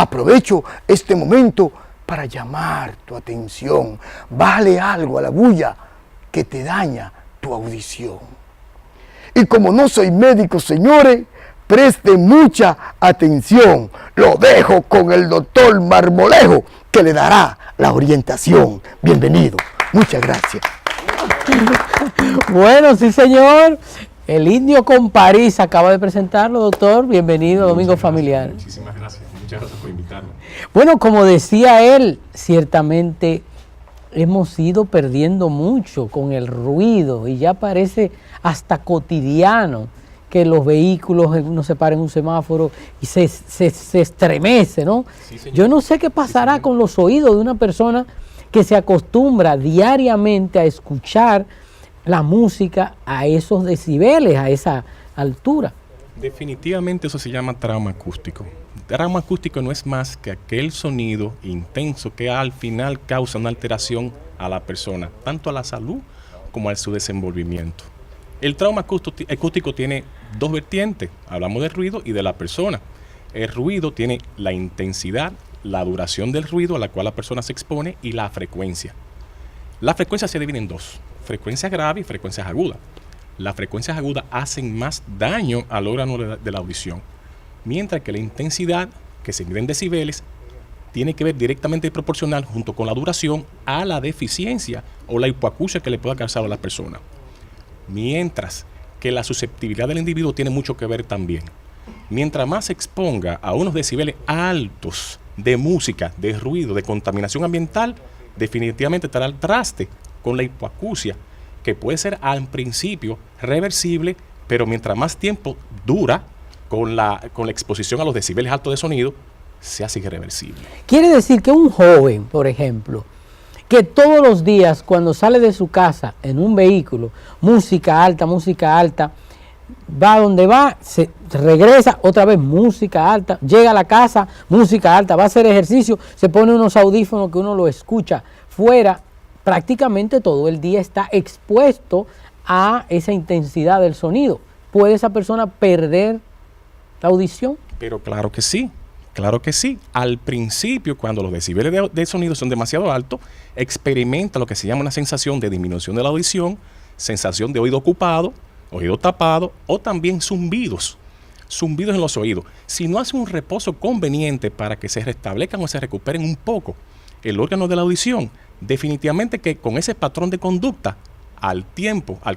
Aprovecho este momento para llamar tu atención. Bájale algo a la bulla que te daña tu audición. Y como no soy médico, señores, preste mucha atención. Lo dejo con el doctor Marmolejo, que le dará la orientación. Bienvenido. Muchas gracias. Bueno, sí, señor. El Indio con París acaba de presentarlo, doctor. Bienvenido a Domingo Familiar. Muchísimas gracias. Muchas gracias por invitarme. Bueno, como decía él, ciertamente hemos ido perdiendo mucho con el ruido y ya parece hasta cotidiano que los vehículos, uno se para en un semáforo y se estremece, ¿no? Sí, yo no sé qué pasará con los oídos de una persona que se acostumbra diariamente a escuchar la música a esos decibeles, a esa altura. Definitivamente eso se llama trauma acústico. Trauma acústico no es más que aquel sonido intenso que al final causa una alteración a la persona, tanto a la salud como a su desenvolvimiento. El trauma acústico tiene dos vertientes, hablamos del ruido y de la persona. El ruido tiene la intensidad, la duración del ruido a la cual la persona se expone y la frecuencia. La frecuencia se divide en dos, frecuencias graves y frecuencias agudas. Las frecuencias agudas hacen más daño al órgano de la audición, mientras que la intensidad, que se mide en decibeles, tiene que ver directamente proporcional junto con la duración a la deficiencia o la hipoacusia que le pueda causar a la persona. Mientras que la susceptibilidad del individuo tiene mucho que ver también. Mientras más se exponga a unos decibeles altos de música, de ruido, de contaminación ambiental, definitivamente estará al traste con la hipoacusia, que puede ser al principio reversible, pero mientras más tiempo dura con la exposición a los decibeles altos de sonido, se hace irreversible. Quiere decir que un joven, por ejemplo, que todos los días cuando sale de su casa en un vehículo, música alta, va donde va, se regresa, otra vez música alta, llega a la casa, música alta, va a hacer ejercicio, se pone unos audífonos que uno lo escucha fuera, prácticamente todo el día está expuesto a esa intensidad del sonido. ¿Puede esa persona perder la audición? Pero claro que sí. Claro que sí. Al principio, cuando los decibeles de sonido son demasiado altos, experimenta lo que se llama una sensación de disminución de la audición, sensación de oído ocupado, oído tapado o también zumbidos en los oídos. Si no hace un reposo conveniente para que se restablezcan o se recuperen un poco el órgano de la audición, definitivamente que con ese patrón de conducta, al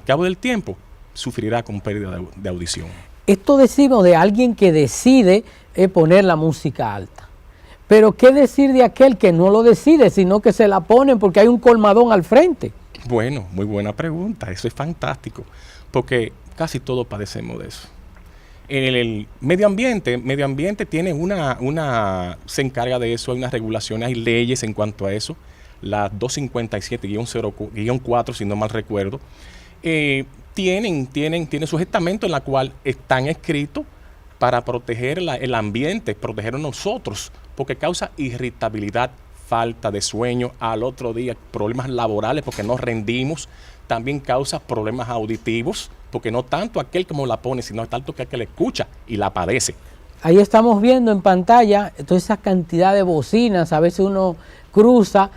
cabo del tiempo, sufrirá con pérdida de audición. Esto decimos de alguien que decide poner la música alta. Pero ¿qué decir de aquel que no lo decide, sino que se la ponen porque hay un colmadón al frente? Bueno, muy buena pregunta. Eso es fantástico, porque casi todos padecemos de eso. El medio ambiente tiene se encarga de eso, hay unas regulaciones, hay leyes en cuanto a eso, la 257-4, si no mal recuerdo, tienen sus estamentos en la cual están escritos para proteger el ambiente, proteger a nosotros, porque causa irritabilidad, falta de sueño, al otro día problemas laborales porque no rendimos, también causa problemas auditivos, porque no tanto aquel como la pone, sino tanto que aquel escucha y la padece. Ahí estamos viendo en pantalla toda esa cantidad de bocinas, a veces uno cruza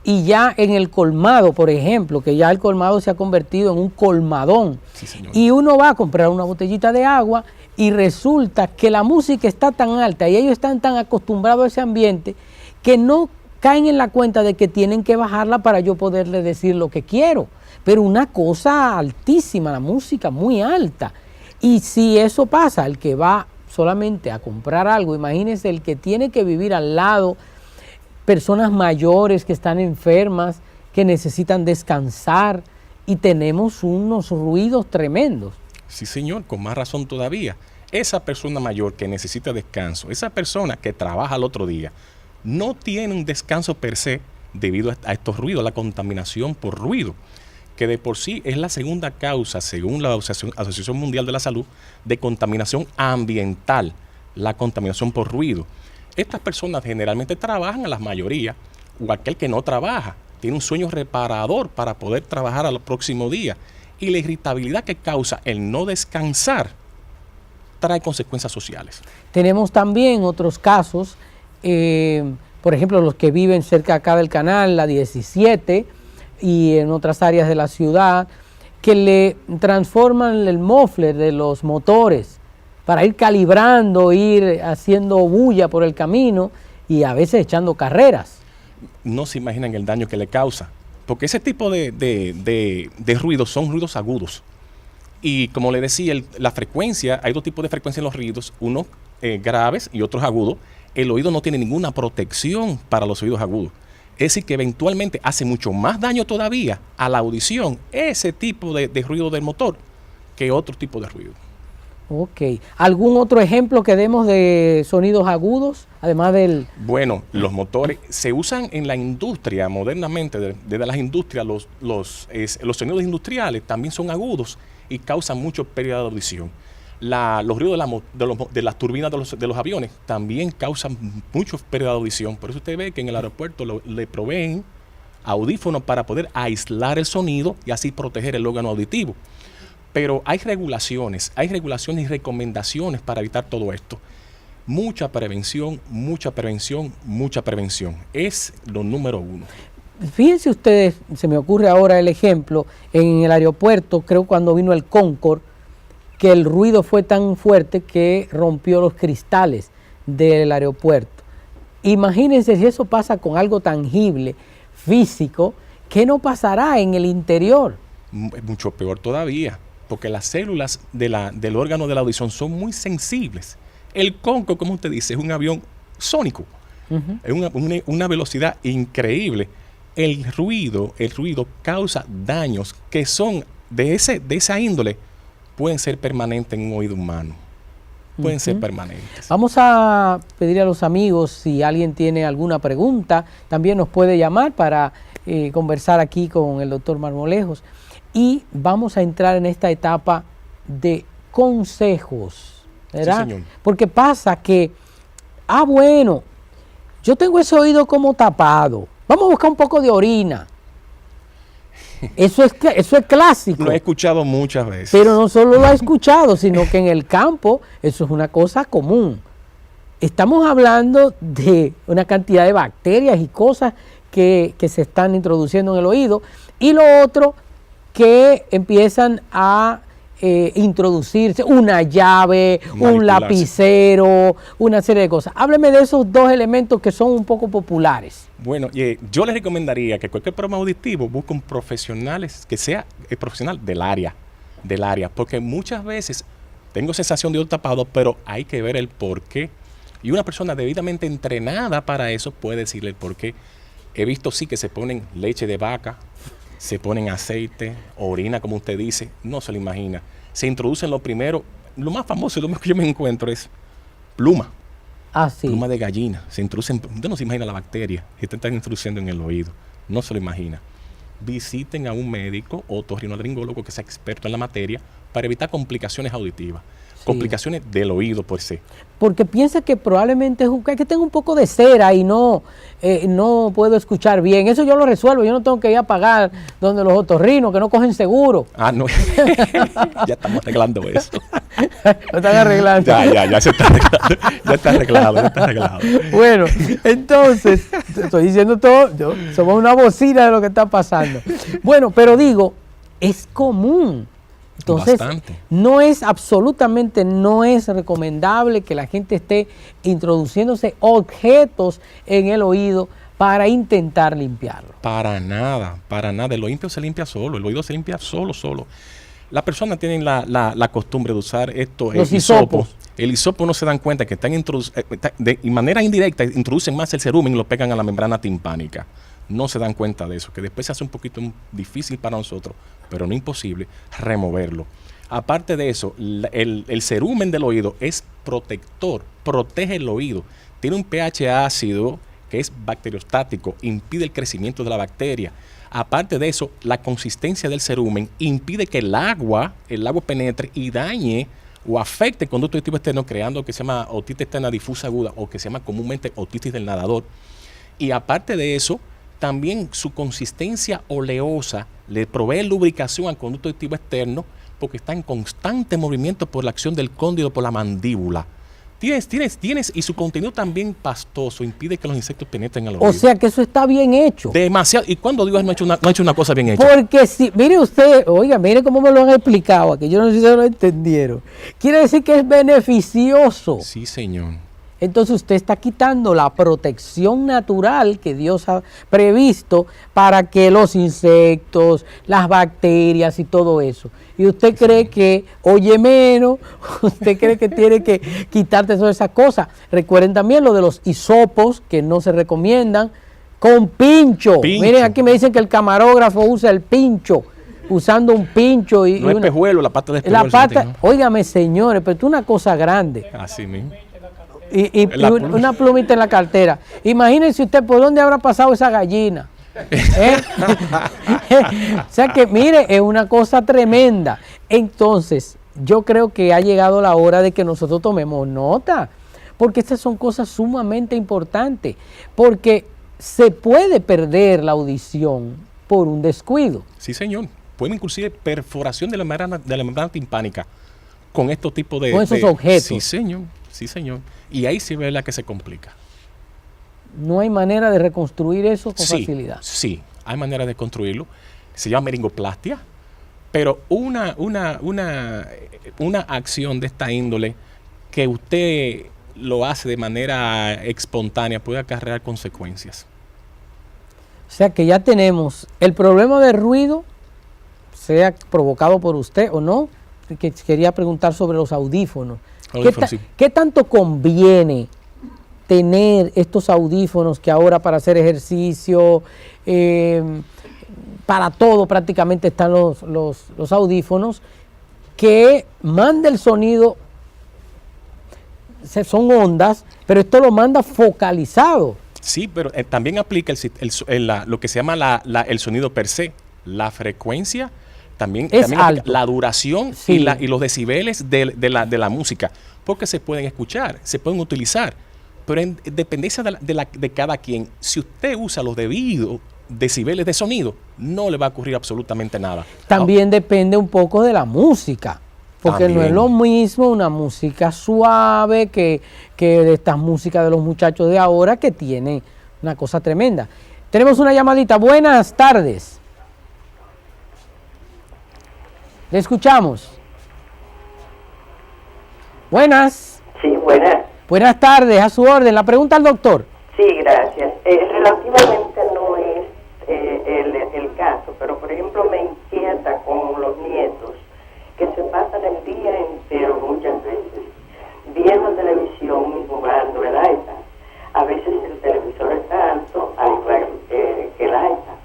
y ya en el colmado, por ejemplo, que ya el colmado se ha convertido en un colmadón, sí, señor. Y uno va a comprar una botellita de agua y resulta que la música está tan alta y ellos están tan acostumbrados a ese ambiente que no caen en la cuenta de que tienen que bajarla para yo poderle decir lo que quiero. Pero una cosa altísima, la música muy alta. Y si eso pasa, el que va solamente a comprar algo, imagínense el que tiene que vivir al lado, personas mayores que están enfermas, que necesitan descansar, y tenemos unos ruidos tremendos. Sí, señor, con más razón todavía. Esa persona mayor que necesita descanso, esa persona que trabaja al otro día, no tiene un descanso per se debido a estos ruidos, la contaminación por ruido, que de por sí es la segunda causa, según la Asociación Mundial de la Salud, de contaminación ambiental, la contaminación por ruido. Estas personas generalmente trabajan, a la mayoría, o aquel que no trabaja, tiene un sueño reparador para poder trabajar al próximo día. Y la irritabilidad que causa el no descansar trae consecuencias sociales. Tenemos también otros casos por ejemplo, los que viven cerca acá del canal, la 17, y en otras áreas de la ciudad, que le transforman el muffler de los motores para ir calibrando, ir haciendo bulla por el camino y a veces echando carreras. No se imaginan el daño que le causa, porque ese tipo de ruidos son ruidos agudos. Y como le decía, la frecuencia, hay dos tipos de frecuencia en los ruidos, unos graves y otros agudos. El oído no tiene ninguna protección para los oídos agudos. Es decir, que eventualmente hace mucho más daño todavía a la audición ese tipo de ruido del motor que otro tipo de ruido. Ok. ¿Algún otro ejemplo que demos de sonidos agudos, además del...? Bueno, los motores se usan en la industria modernamente, desde las industrias, los sonidos industriales también son agudos y causan mucho pérdida de audición. Los ruidos de las turbinas de los aviones también causan mucho pérdida de audición. Por eso usted ve que en el aeropuerto le proveen audífonos para poder aislar el sonido y así proteger el órgano auditivo. Pero hay regulaciones y recomendaciones para evitar todo esto. Mucha prevención, mucha prevención, mucha prevención. Es lo número uno. Fíjense ustedes, se me ocurre ahora el ejemplo, en el aeropuerto, creo cuando vino el Concorde, que el ruido fue tan fuerte que rompió los cristales del aeropuerto. Imagínense si eso pasa con algo tangible, físico, ¿qué no pasará en el interior? Mucho peor todavía, porque las células del órgano de la audición son muy sensibles. El Concorde, como usted dice, es un avión sónico, es una velocidad increíble. El ruido causa daños que son de esa índole, pueden ser permanentes en un oído humano. Pueden ser permanentes. Vamos a pedir a los amigos, si alguien tiene alguna pregunta, también nos puede llamar para conversar aquí con el doctor Marmolejos. Y vamos a entrar en esta etapa de consejos, ¿verdad? Sí, señor. Porque pasa que, bueno, yo tengo ese oído como tapado. Vamos a buscar un poco de orina. Eso es clásico. Lo he escuchado muchas veces. Pero no solo lo he escuchado, sino que en el campo eso es una cosa común. Estamos hablando de una cantidad de bacterias y cosas que se están introduciendo en el oído. Y lo otro, que empiezan a introducirse una llave, un lapicero, una serie de cosas. Hábleme de esos dos elementos que son un poco populares. Bueno, yo les recomendaría que cualquier problema auditivo busque un profesional que sea profesional del área, porque muchas veces tengo sensación de oído tapado, pero hay que ver el por qué. Y una persona debidamente entrenada para eso puede decirle el por qué. He visto sí que se ponen leche de vaca, se ponen aceite, orina, como usted dice, no se lo imagina. Se introducen lo más famoso, lo más que yo me encuentro es pluma. Sí. Pluma de gallina. Se introducen, usted no se imagina la bacteria que te están introduciendo en el oído. No se lo imagina. Visiten a un médico o otorrinolaringólogo que sea experto en la materia para evitar complicaciones auditivas. Sí. Complicaciones del oído por sí. Porque piensa que probablemente es que tengo un poco de cera y no puedo escuchar bien. Eso yo lo resuelvo. Yo no tengo que ir a pagar donde los otorrinos que no cogen seguro. No. Ya estamos arreglando eso. Lo están arreglando. Ya se está arreglando. Ya está arreglado. Bueno, entonces, estoy diciendo todo, somos una bocina de lo que está pasando. Bueno, pero digo, es común. Entonces, absolutamente no es recomendable que la gente esté introduciéndose objetos en el oído para intentar limpiarlo. Para nada. El oído se limpia solo, el oído se limpia solo. Las personas tienen la costumbre de usar los hisopos. El hisopo no se dan cuenta que de manera indirecta introducen más el cerumen y lo pegan a la membrana timpánica. No se dan cuenta de eso, que después se hace un poquito difícil para nosotros, pero no imposible, removerlo. Aparte de eso, el cerumen del oído es protector, protege el oído. Tiene un pH ácido que es bacteriostático, impide el crecimiento de la bacteria. Aparte de eso, la consistencia del cerumen impide que el agua penetre y dañe o afecte el conducto auditivo externo, creando lo que se llama otitis externa difusa aguda o que se llama comúnmente otitis del nadador. Y aparte de eso, también su consistencia oleosa le provee lubricación al conducto auditivo externo porque está en constante movimiento por la acción del cóndilo por la mandíbula. Tienes, y su contenido también pastoso impide que los insectos penetren al O oído. sea que eso está bien hecho. Demasiado. ¿Y cuando Dios no ha hecho una cosa bien hecha? Porque si, mire usted, oiga, mire cómo me lo han explicado, que yo no sé si se lo entendieron. Quiere decir que es beneficioso. Sí, Señor. Entonces usted está quitando la protección natural que Dios ha previsto para que los insectos, las bacterias y todo eso. Y usted cree que oye menos, usted cree que tiene que quitarte todas esas cosas. Recuerden también lo de los hisopos que no se recomiendan con pincho. Miren, aquí me dicen que el camarógrafo usa el pincho, usando un pincho y No es espejuelo, la pata de espejuelo. la pata, ¿no? Óigame, señores, pero esto es una cosa grande. Así mismo. Y una plumita en la cartera. Imagínense usted por dónde habrá pasado esa gallina. O sea que, mire, es una cosa tremenda. Entonces, yo creo que ha llegado la hora de que nosotros tomemos nota, porque estas son cosas sumamente importantes, porque se puede perder la audición por un descuido. Sí, señor. Puede inclusive perforación de la membrana timpánica con estos tipos de... Con esos objetos. Sí, señor. Sí, señor. Y ahí sí ve la que se complica. No hay manera de reconstruir eso con facilidad. Sí, hay manera de construirlo. Se llama meringoplastia, pero una acción de esta índole que usted lo hace de manera espontánea puede acarrear consecuencias. O sea que ya tenemos el problema de ruido, sea provocado por usted o no, que quería preguntar sobre los audífonos. ¿Qué tanto conviene tener estos audífonos que ahora para hacer ejercicio, para todo prácticamente están los audífonos, que manda el sonido, son ondas, pero esto lo manda focalizado? Sí, pero también aplica lo que se llama el sonido per se, la frecuencia, también la duración y los decibeles de la música, porque se pueden escuchar, se pueden utilizar, pero en dependencia de cada quien, si usted usa los debidos decibeles de sonido, no le va a ocurrir absolutamente nada. También depende un poco de la música, porque no es lo mismo una música suave que de estas músicas de los muchachos de ahora, que tiene una cosa tremenda. Tenemos una llamadita. Buenas tardes. Le escuchamos. Buenas. Sí, buenas. Buenas tardes, a su orden. La pregunta al doctor. Sí, gracias. Relativamente no es el caso, pero por ejemplo me inquieta con los nietos, que se pasan el día entero muchas veces viendo televisión y jugando el iPad. A veces el televisor está alto, al igual que el iPad.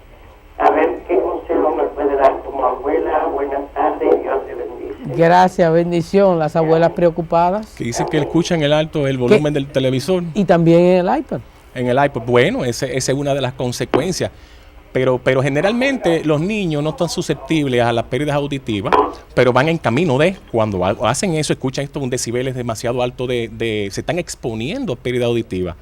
A ver qué consejo me puede dar como abuela. Buenas tardes, Dios te bendice. Gracias, bendición. Las abuelas preocupadas. Que dicen que escuchan el alto el volumen del televisor. Y también en el iPad. En el iPad, bueno, esa es una de las consecuencias. Pero generalmente los niños no están susceptibles a las pérdidas auditivas, pero van en camino de, cuando hacen eso, escuchan esto, un decibeles demasiado alto se están exponiendo a pérdida auditiva.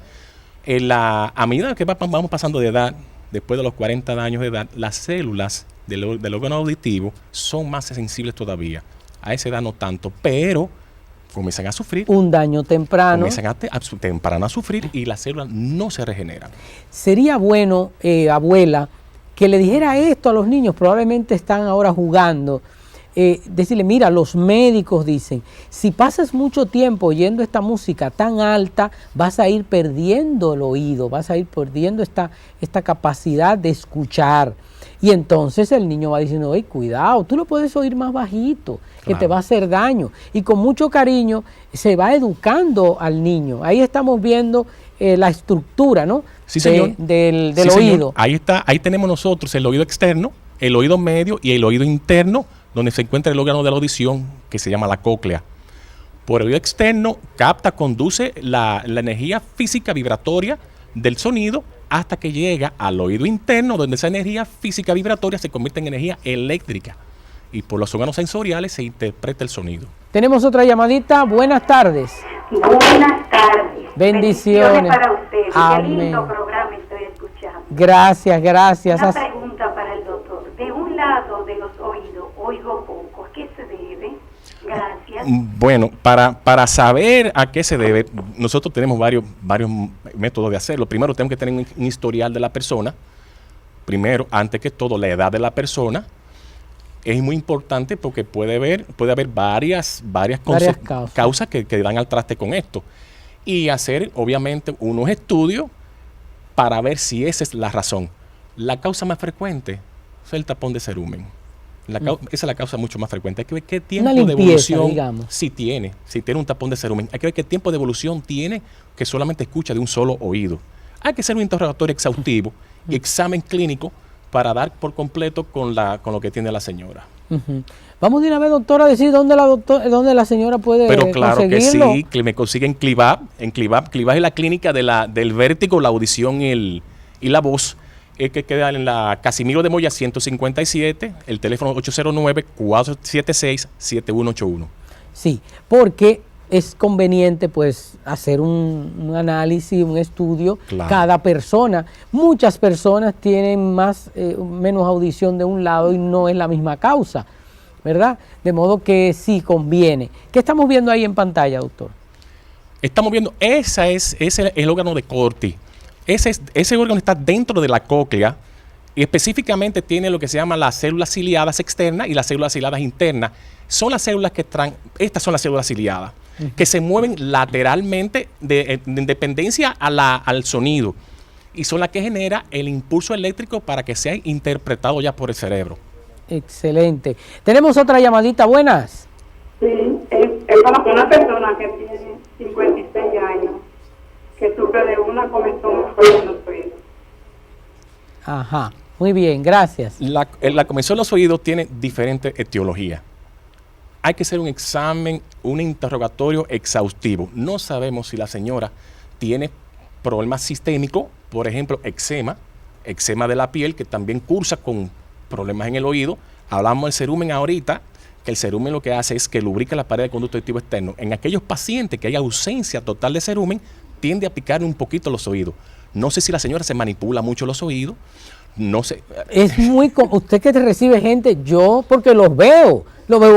A medida que vamos pasando de edad, después de los 40 años de edad, las células del órgano auditivo son más sensibles todavía. A esa edad no tanto, pero comienzan a sufrir. Un daño temprano. Comienzan temprano a sufrir y las células no se regeneran. Sería bueno, abuela, que le dijera esto a los niños, probablemente están ahora jugando, decirle, mira, los médicos dicen, si pasas mucho tiempo oyendo esta música tan alta, vas a ir perdiendo el oído, vas a ir perdiendo esta capacidad de escuchar. Y entonces el niño va diciendo, oye, cuidado, tú lo puedes oír más bajito, que te va a hacer daño. Y con mucho cariño se va educando al niño. Ahí estamos viendo la estructura, ¿no? Sí, señor. Del sí, oído. Señor. Ahí tenemos nosotros el oído externo, el oído medio y el oído interno, donde se encuentra el órgano de la audición, que se llama la cóclea. Por el oído externo conduce la energía física vibratoria del sonido hasta que llega al oído interno, donde esa energía física vibratoria se convierte en energía eléctrica. Y por los órganos sensoriales se interpreta el sonido. Tenemos otra llamadita. Buenas tardes. Buenas tardes. Bendiciones para ustedes. Amén. Qué lindo programa estoy escuchando. Gracias. Una pregunta para el doctor. De un lado de los oídos oigo poco. ¿Qué se debe? Gracias. Bueno, para saber a qué se debe, nosotros tenemos varios métodos de hacerlo. Primero tenemos que tener un historial de la persona. Primero, antes que todo, la edad de la persona. Es muy importante porque puede haber varias causas que dan al traste con esto. Y hacer, obviamente, unos estudios para ver si esa es la razón. La causa más frecuente es el tapón de cerumen. Esa es la causa mucho más frecuente. Hay que ver qué tiempo de evolución digamos. si tiene un tapón de cerumen. Hay que ver qué tiempo de evolución tiene que solamente escucha de un solo oído. Hay que hacer un interrogatorio exhaustivo y examen clínico para dar por completo con lo que tiene la señora. Vamos de una vez, doctora, a decir dónde la señora puede Pero claro conseguirlo. que sí, que me consigue en Clivap. Clivap es la clínica del vértigo, la audición y la voz. Es que queda en la Casimiro de Moya 157, el teléfono 809-476-7181. Sí, porque es conveniente pues hacer un análisis, un estudio, Claro. cada persona. Muchas personas tienen menos audición de un lado y no es la misma causa, ¿verdad? De modo que sí conviene. ¿Qué estamos viendo ahí en pantalla, doctor? Estamos viendo, ese es el órgano de Corti. Ese órgano está dentro de la cóclea y específicamente tiene lo que se llama las células ciliadas externas y las células ciliadas internas. Son las células estas son las células ciliadas, que se mueven lateralmente en dependencia al sonido y son las que genera el impulso eléctrico para que sea interpretado ya por el cerebro. Excelente. Tenemos otra llamadita, buenas. Sí, es para una persona que tiene 56 años, que sufre de una comezón en los oídos. Ajá, muy bien, gracias. La comezón en los oídos tiene diferentes etiologías. Hay que hacer un examen, un interrogatorio exhaustivo. No sabemos si la señora tiene problemas sistémicos, por ejemplo, eczema de la piel, que también cursa con problemas en el oído. Hablamos del cerumen ahorita, que el cerumen lo que hace es que lubrica la pared del conducto auditivo externo. En aquellos pacientes que hay ausencia total de cerumen, tiende a picar un poquito los oídos. No sé si la señora se manipula mucho los oídos, no sé. Es usted que recibe gente, yo porque lo veo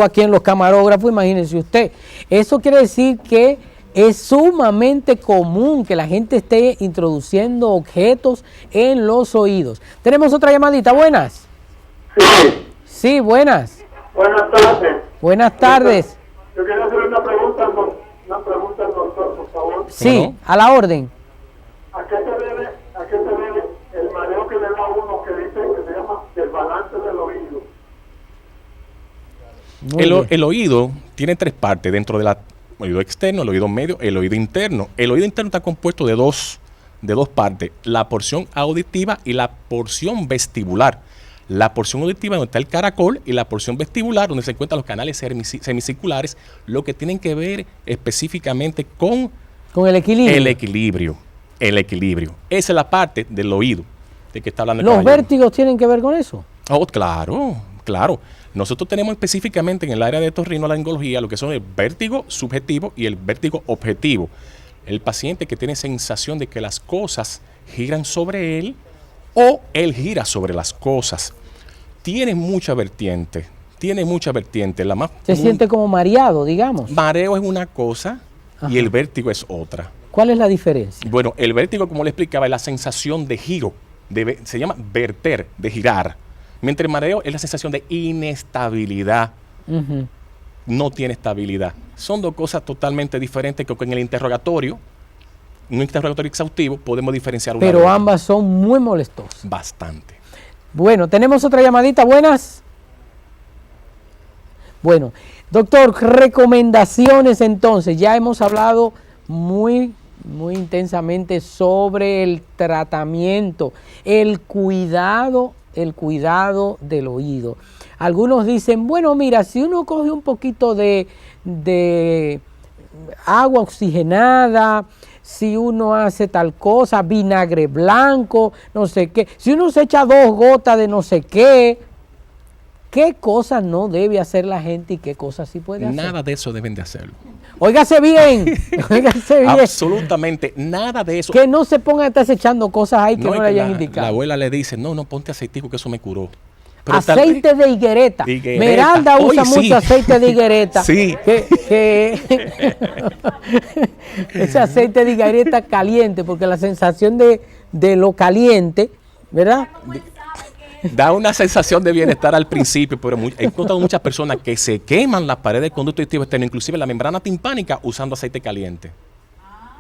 aquí en los camarógrafos, imagínense usted. Eso quiere decir que es sumamente común que la gente esté introduciendo objetos en los oídos. Tenemos otra llamadita, buenas. Sí, buenas. Buenas tardes. Buenas tardes. Yo quería hacer una pregunta al doctor, por favor. Sí, a la orden. ¿A qué se debe el mareo que le da a uno que dice que se llama desbalance del oído? El oído tiene tres partes dentro del oído externo, el oído medio, el oído interno. El oído interno está compuesto de dos partes, la porción auditiva y la porción vestibular. La porción auditiva donde está el caracol y la porción vestibular donde se encuentran los canales semicirculares, lo que tienen que ver específicamente con el equilibrio. El equilibrio. Esa es la parte del oído de que está hablando el ¿Los caballero. vértigos tienen que ver con eso? Oh, claro. Nosotros tenemos específicamente en el área de otorrinolaringología lo que son el vértigo subjetivo y el vértigo objetivo. El paciente que tiene sensación de que las cosas giran sobre él o él gira sobre las cosas. Tiene mucha vertiente. Se siente como mareado, digamos. Mareo es una cosa. Ajá. Y el vértigo es otra. ¿Cuál es la diferencia? Bueno, el vértigo, como le explicaba, es la sensación de giro. Se llama verter, de girar. Mientras el mareo es la sensación de inestabilidad. No tiene estabilidad. Son dos cosas totalmente diferentes que en el interrogatorio, un interrogatorio exhaustivo, podemos diferenciar una. Pero ambas son muy molestosas. Bastante. Bueno, tenemos otra llamadita. Buenas. Bueno, doctor, recomendaciones entonces. Ya hemos hablado muy intensamente sobre el tratamiento, el cuidado del oído. Algunos dicen, bueno, mira, si uno coge un poquito de agua oxigenada, si uno hace tal cosa, vinagre blanco, no sé qué, si uno se echa 2 gotas de no sé qué cosas no debe hacer la gente y qué cosas sí puede hacer? Nada de eso deben de hacerlo. Óigase bien, óigase bien. Absolutamente nada de eso. Que no se pongan a estar echando cosas ahí que no le hayan indicado. La abuela le dice, no, ponte aceitico que eso me curó. Pero aceite de higuereta. Miranda usa mucho aceite de higuereta. Sí. Ese aceite de higuereta caliente, porque la sensación de lo caliente, ¿verdad? Da una sensación de bienestar al principio, pero he encontrado muchas personas que se queman las paredes del conducto digestivo externo, inclusive la membrana timpánica, usando aceite caliente.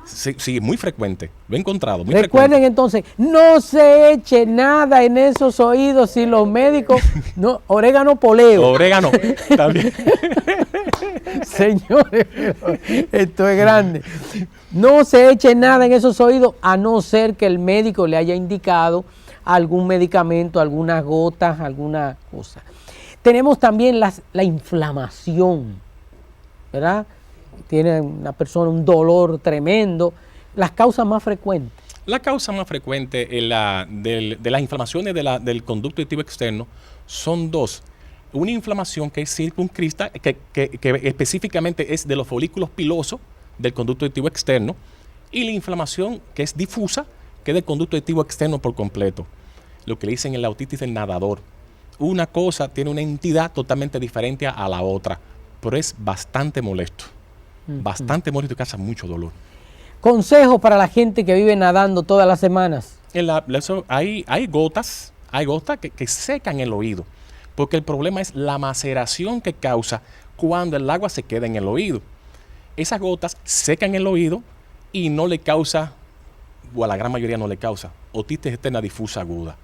Sí, muy frecuente. Lo he encontrado. Muy Recuerden frecuente. entonces, no se eche nada en esos oídos si los médicos, no, orégano poleo. Orégano, también. Señores, esto es grande. No se eche nada en esos oídos a no ser que el médico le haya indicado algún medicamento, algunas gotas, alguna cosa. Tenemos también la inflamación, ¿verdad? Tiene una persona un dolor tremendo. Las causas más frecuentes. La causa más frecuente de las inflamaciones del conducto digestivo externo son dos. Una inflamación que es circunscrita, que específicamente es de los folículos pilosos del conducto digestivo externo, y la inflamación que es difusa, que es del conducto digestivo externo por completo. Lo que le dicen en la otitis del nadador. Una cosa tiene una entidad totalmente diferente a la otra, pero es bastante molesto. Bastante molesto y causa mucho dolor. Consejos para la gente que vive nadando todas las semanas. Hay gotas que secan el oído, porque el problema es la maceración que causa cuando el agua se queda en el oído. Esas gotas secan el oído y no le causa, o a la gran mayoría no le causa, otitis externa difusa aguda.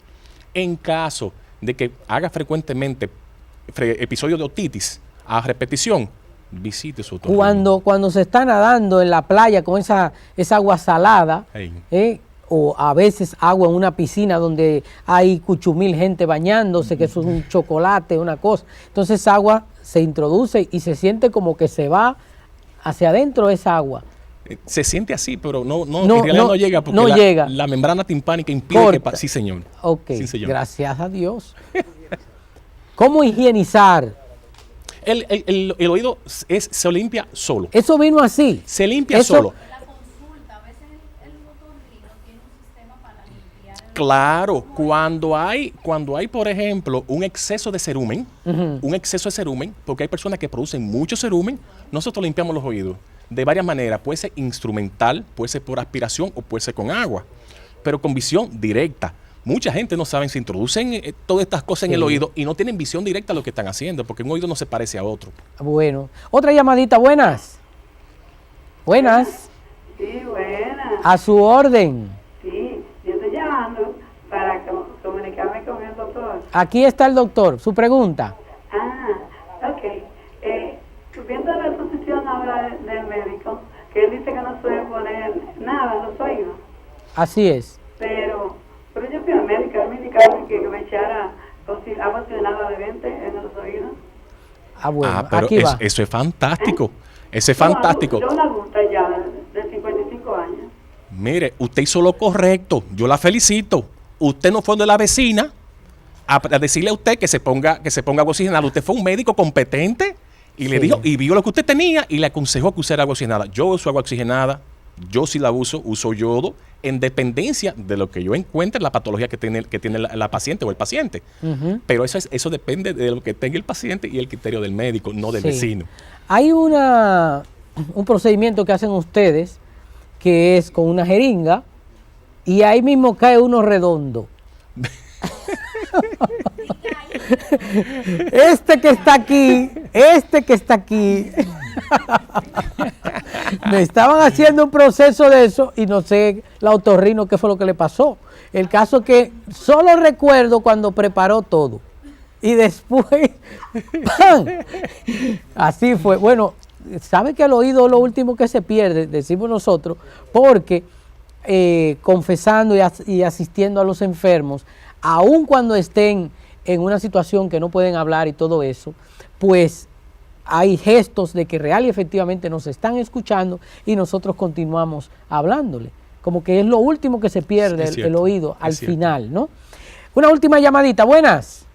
En caso de que haga frecuentemente episodios de otitis a repetición, visite su otorrino. Cuando se está nadando en la playa con esa agua salada, o a veces agua en una piscina donde hay cuchumil gente bañándose, que eso es un chocolate, una cosa. Entonces esa agua se introduce y se siente como que se va hacia adentro esa agua. Se siente así, pero en realidad no llega porque llega. La membrana timpánica impide que sí, señor. Ok, sí, señor. Gracias a Dios. ¿Cómo higienizar? El oído se limpia solo. Eso vino así. Se limpia solo. La consulta, a veces el otorrino tiene un sistema para limpiar. Claro, cuando hay, por ejemplo, un exceso de cerumen, porque hay personas que producen mucho cerumen, nosotros limpiamos los oídos de varias maneras. Puede ser instrumental, puede ser por aspiración o puede ser con agua, pero con visión directa. Mucha gente no sabe, se introducen todas estas cosas en el oído y no tienen visión directa a lo que están haciendo, porque un oído no se parece a otro. Bueno, otra llamadita, buenas. Buenas. Sí, buenas. A su orden. Sí, yo estoy llamando para comunicarme con el doctor. Aquí está el doctor, su pregunta. Ok. Viendo la exposición ahora del médico, que él dice que no se debe poner nada en los oídos. Así es. Pero yo fui al médico, él me indicaba que me echara agua oxigenada de 20 en los oídos. Bueno, pero aquí va. eso es fantástico. Eso es fantástico. Yo una adulta ya de 55 años. Mire, usted hizo lo correcto. Yo la felicito. Usted no fue de la vecina a decirle a usted que se ponga agua oxigenada. Usted fue un médico competente y le dijo, y vio lo que usted tenía y le aconsejó que usara agua oxigenada. Yo uso agua oxigenada. Yo sí la uso yodo, en dependencia de lo que yo encuentre, la patología que tiene la paciente o el paciente. Pero eso depende de lo que tenga el paciente y el criterio del médico, no del vecino. Hay un procedimiento que hacen ustedes que es con una jeringa y ahí mismo cae uno redondo. Este que está aquí, me estaban haciendo un proceso de eso y no sé la otorrino qué fue lo que le pasó. El caso es que solo recuerdo cuando preparó todo y después ¡pam! Así fue. Bueno, sabe que el oído es lo último que se pierde, decimos nosotros, porque confesando y asistiendo a los enfermos, aun cuando estén en una situación que no pueden hablar y todo eso, pues hay gestos de que real y efectivamente nos están escuchando y nosotros continuamos hablándole. Como que es lo último que se pierde el oído al final, ¿no? Una última llamadita, buenas.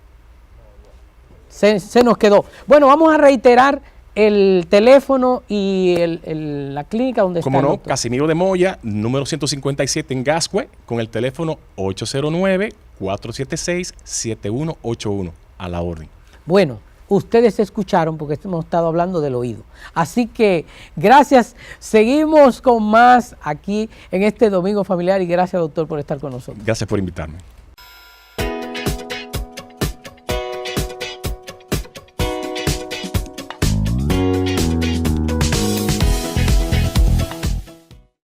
Se nos quedó. Bueno, vamos a reiterar el teléfono y la clínica donde está. Como no, Casimiro de Moya, número 157 en Gascue, con el teléfono 809-476-7181. a la orden. Bueno, ustedes escucharon porque hemos estado hablando del oído. Así que gracias. Seguimos con más aquí en este Domingo Familiar y gracias, doctor, por estar con nosotros. Gracias por invitarme.